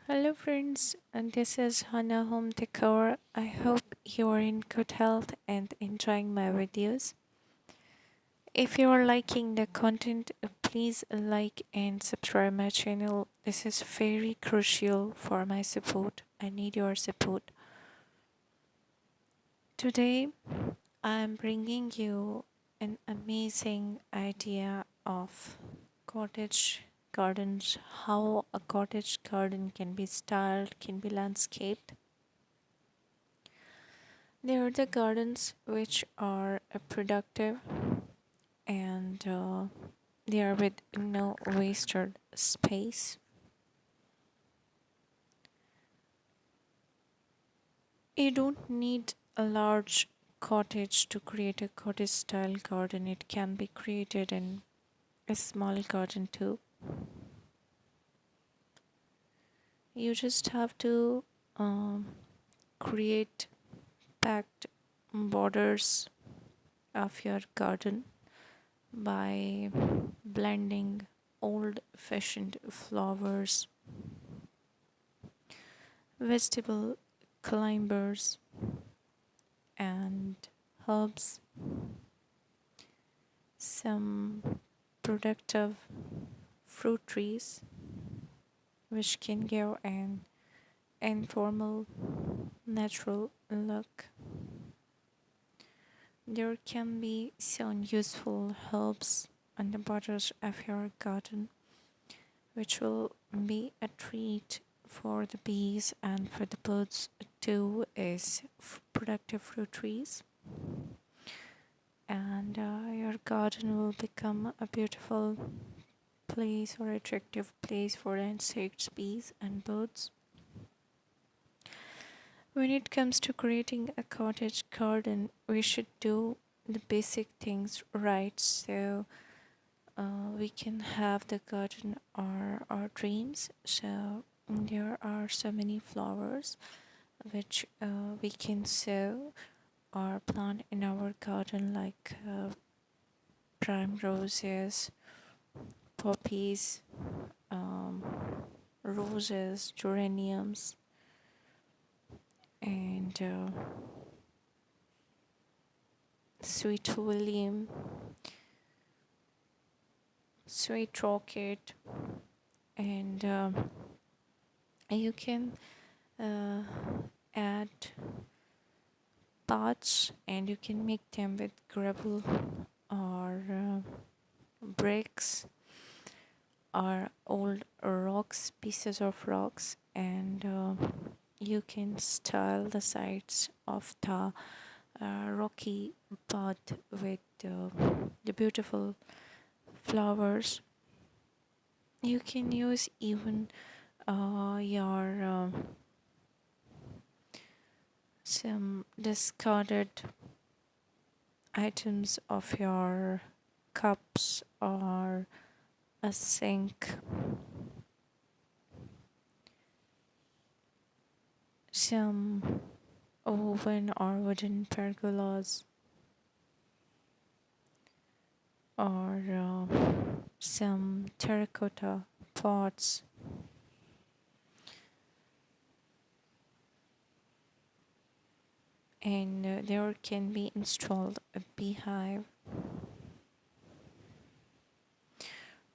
Hello friends, and this is hanahomedecordiy. I hope you are in good health and enjoying my videos. If you are liking the content, please like and subscribe my channel. This is very crucial for my support. I need your support. Today, I am bringing you an amazing idea of cottage gardens, how a cottage garden can be styled, can be landscaped. There are the gardens which are productive and they are with no wasted space. You don't need a large cottage to create a cottage style garden. It can be created in a small garden too. You just have to um, create packed borders of your garden by blending old fashioned flowers, vegetable climbers, and herbs, some productive fruit trees, which can give an informal, natural look. There can be some useful herbs on the borders of your garden, which will be a treat for the bees and for the birds too, is productive fruit trees. And your garden will become a beautiful place or attractive place for insects, bees, and birds. When it comes to creating a cottage garden, we should do the basic things right so we can have the garden our dreams. So there are so many flowers which we can sow or plant in our garden, like prime roses, poppies, um, roses, geraniums, and sweet william, sweet rocket, and you can uh, add pots and you can make them with gravel or bricks or old rocks, pieces of rocks, and you can style the sides of the rocky path with the beautiful flowers. You can use even your some discarded items of your cups or a sink, some woven or wooden pergolas, or some terracotta pots, and there can be installed a beehive.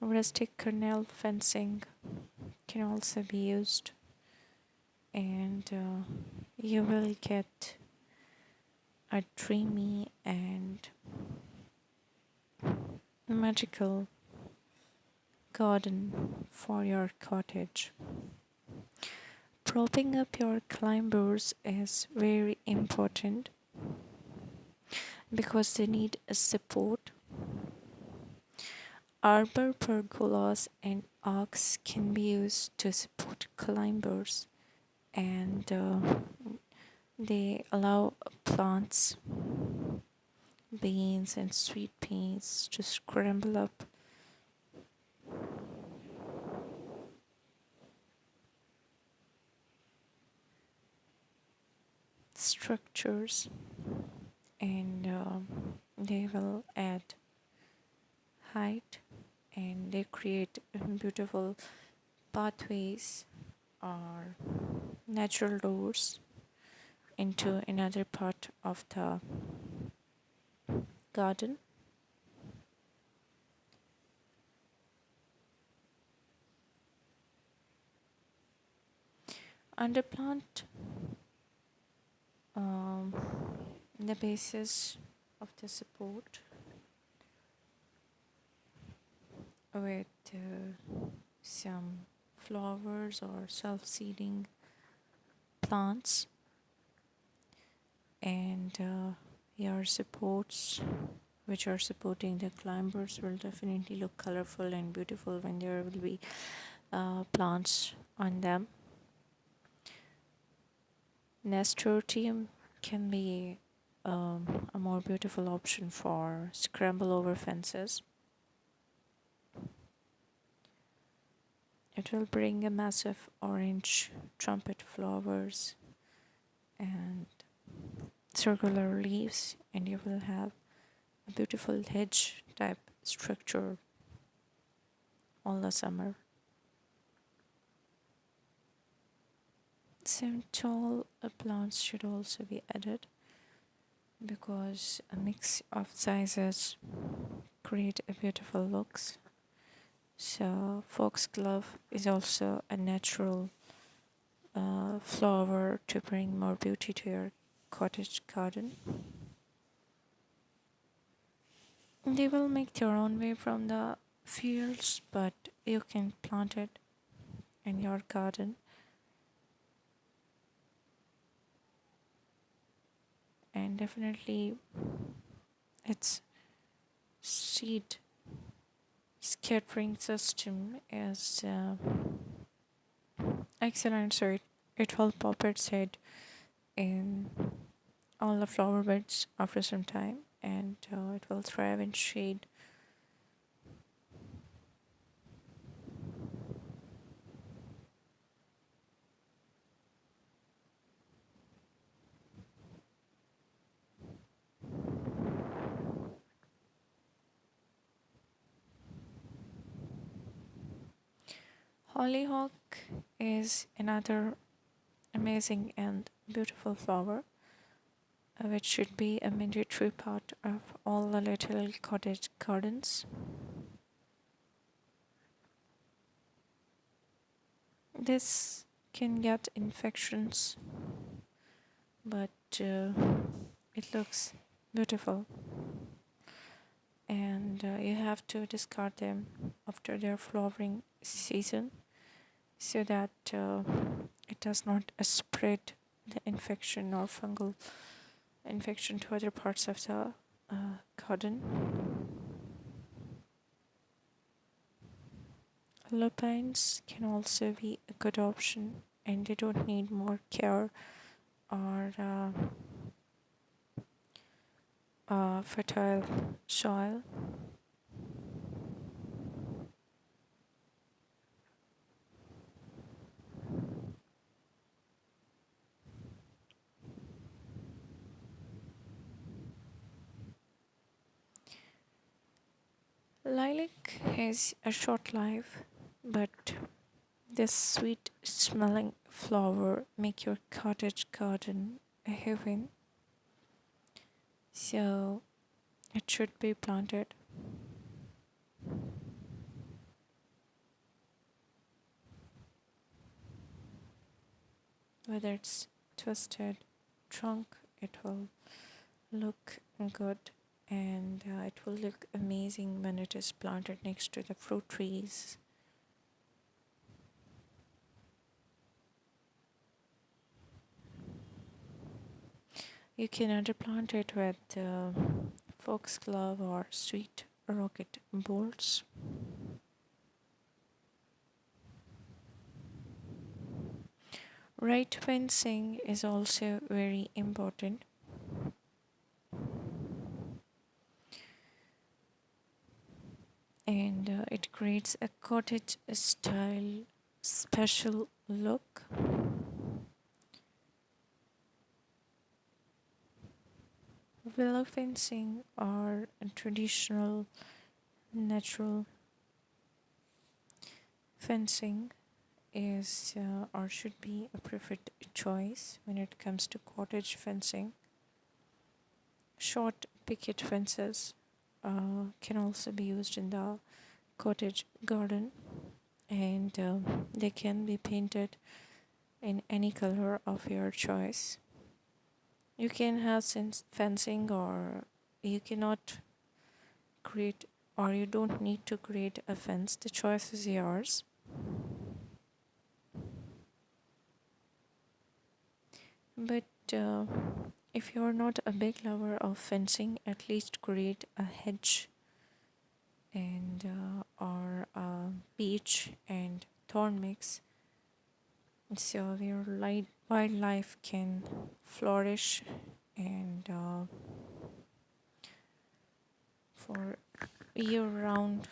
Rustic cornel fencing can also be used, and you will get a dreamy and magical garden for your cottage. Propping up your climbers is very important because they need a support. Arbor pergolas and arcs can be used to support climbers, and they allow plants, beans, and sweet peas to scramble up structures, and they will add height, and they create beautiful pathways or natural doors into another part of the garden. Under plant um, the basis of the support with some flowers or self-seeding plants, and your supports which are supporting the climbers will definitely look colorful and beautiful when there will be plants on them. Nasturtium can be a more beautiful option for scramble over fences. It will bring a massive orange trumpet flowers and circular leaves, and you will have a beautiful hedge type structure all the summer. Some tall plants should also be added because a mix of sizes create a beautiful looks. So foxglove is also a natural flower to bring more beauty to your cottage garden. They will make their own way from the fields, but you can plant it in your garden, and definitely its seed scattering system is excellent. So it will pop its head in all the flower beds after some time, and it will thrive in shade. Hollyhock is another amazing and beautiful flower, which should be a mandatory part of all the little cottage gardens. This can get infections, but it looks beautiful, and you have to discard them after their flowering season so that it does not spread the infection or fungal infection to other parts of the garden. Lupines can also be a good option, and they don't need more care or fertile soil. Lilac has a short life, but this sweet smelling flower make your cottage garden a heaven. So it should be planted. Whether it's twisted trunk, it will look good, and it will look amazing when it is planted next to the fruit trees. You can either plant it with foxglove or sweet rocket bolts. Right fencing is also very important, and it creates a cottage style special look. Willow fencing or a traditional natural fencing is or should be a preferred choice when it comes to cottage fencing. Short picket fences can also be used in the cottage garden, and they can be painted in any color of your choice. You can have fencing, or you cannot create, or you don't need to create a fence. The choice is yours. But if you're not a big lover of fencing, at least create a hedge and or a beech and thorn mix, so your wildlife can flourish, and for year-round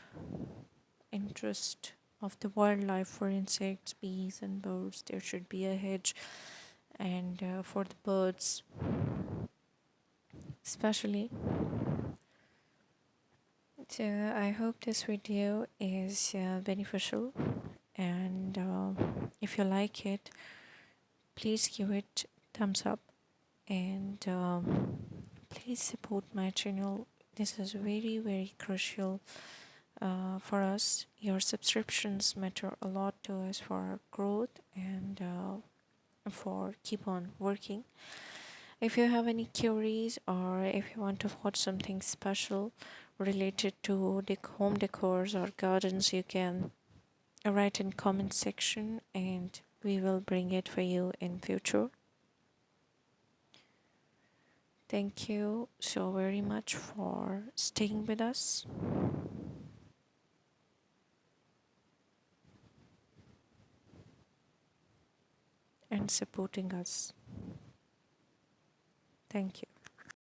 interest of the wildlife, for insects, bees, and birds, there should be a hedge, and for the birds especially. So I hope this video is beneficial, and if you like it, please give it thumbs up, and please support my channel. This is very crucial for us. Your subscriptions matter a lot to us for our growth, and for keep on working. If you have any queries, or if you want to watch something special related to home decors or gardens, you can write in comment section, and we will bring it for you in future. Thank you so very much for staying with us. And supporting us. Thank you.